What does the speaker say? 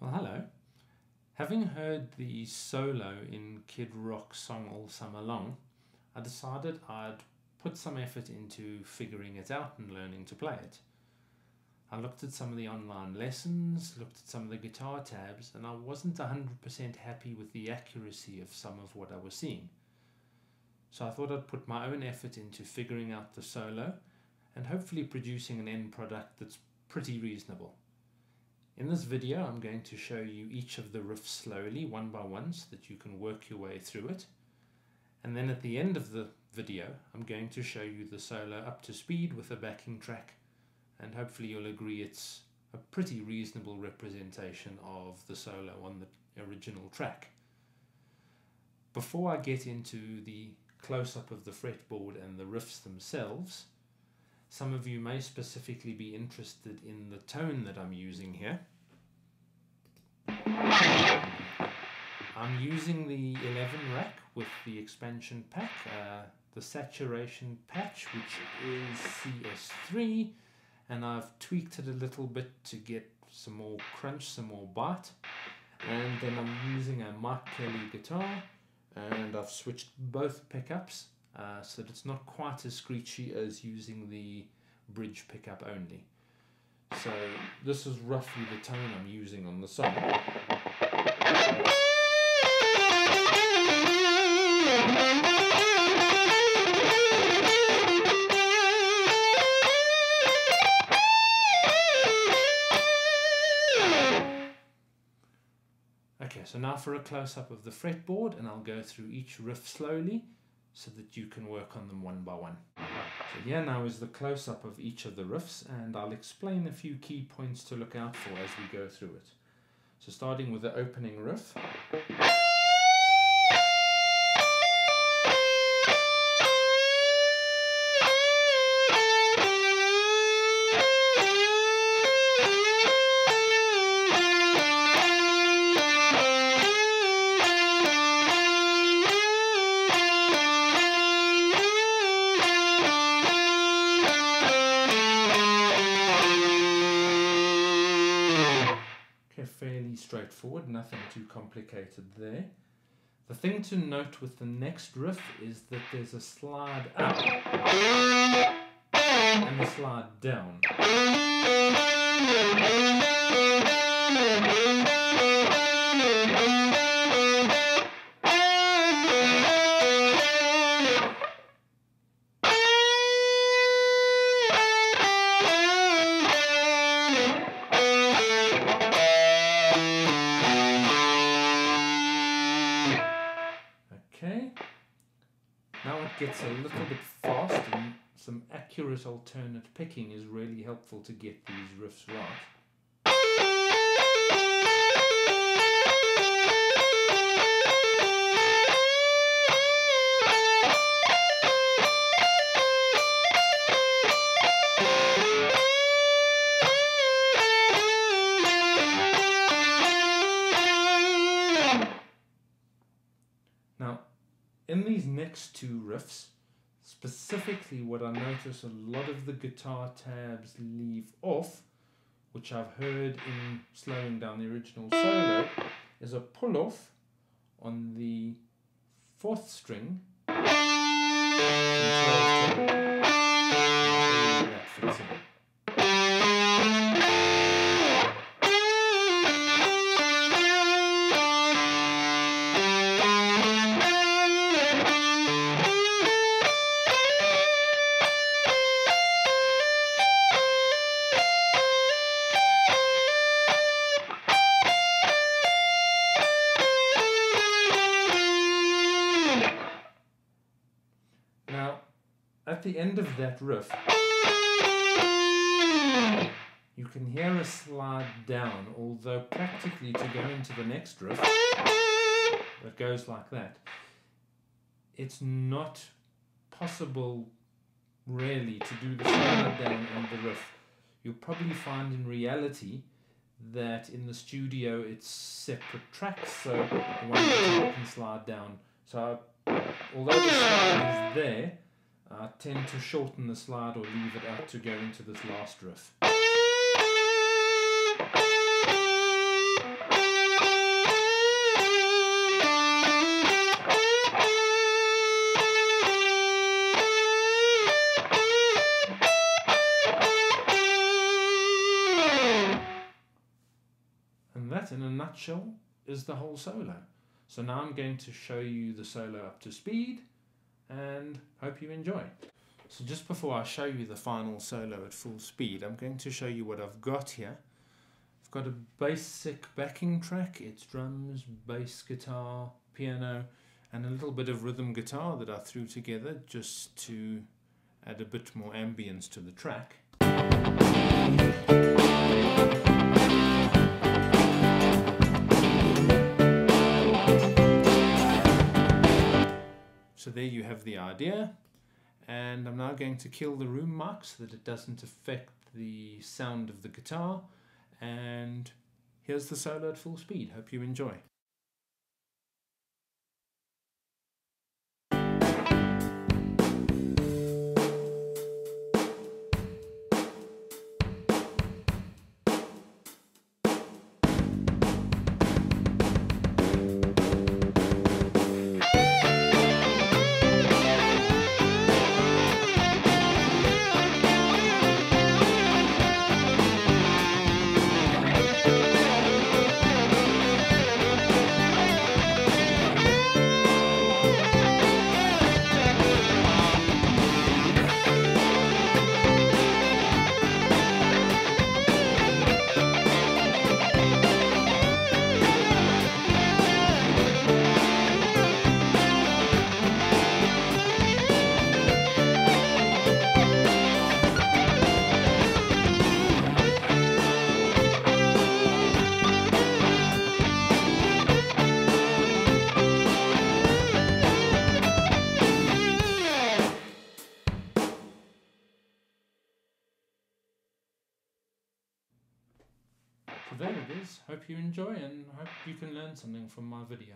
Well, hello. Having heard the solo in Kid Rock's song All Summer Long, I decided I'd put some effort into figuring it out and learning to play it. I looked at some of the online lessons, looked at some of the guitar tabs, and I wasn't 100% happy with the accuracy of some of what I was seeing. So I thought I'd put my own effort into figuring out the solo and hopefully producing an end product that's pretty reasonable. In this video, I'm going to show you each of the riffs slowly, one by one, so that you can work your way through it. And then at the end of the video, I'm going to show you the solo up to speed with a backing track, and hopefully you'll agree it's a pretty reasonable representation of the solo on the original track. Before I get into the close-up of the fretboard and the riffs themselves, some of you may specifically be interested in the tone that I'm using here. I'm using the 11 rack with the expansion pack, the saturation patch, which is CS3, and I've tweaked it a little bit to get some more crunch, some more bite. And then I'm using a Mike Kelly guitar, and I've switched both pickups so that it's not quite as screechy as using the bridge pickup only. So this is roughly the tone I'm using on the song. Okay, so now for a close-up of the fretboard, and I'll go through each riff slowly so that you can work on them one by one. So here now is the close-up of each of the riffs, and I'll explain a few key points to look out for as we go through it. So starting with the opening riff. Fairly straightforward, nothing too complicated there. The thing to note with the next riff is that there's a slide up and a slide down. Okay, now it gets a little bit fast, and some accurate alternate picking is really helpful to get these riffs right. Now, in these next two riffs, specifically what I notice a lot of the guitar tabs leave off, which I've heard in slowing down the original solo, is a pull-off on the 4th string. Now, at the end of that riff, you can hear a slide down, although practically to go into the next riff, that goes like that, it's not possible really to do the slide down on the riff. You'll probably find in reality that in the studio it's separate tracks, so the one guitar can slide down. So although the slide is there, I tend to shorten the slide or leave it out to go into this last riff. that, in a nutshell, is the whole solo. So now I'm going to show you the solo up to speed, and hope you enjoy. So just before I show you the final solo at full speed, I'm going to show you what I've got here. I've got a basic backing track. It's drums, bass guitar, piano, and a little bit of rhythm guitar that I threw together just to add a bit more ambience to the track. So there you have the idea, and I'm now going to kill the room mic so that it doesn't affect the sound of the guitar, and here's the solo at full speed. Hope you enjoy. So there it is. Hope you enjoy, and hope you can learn something from my video.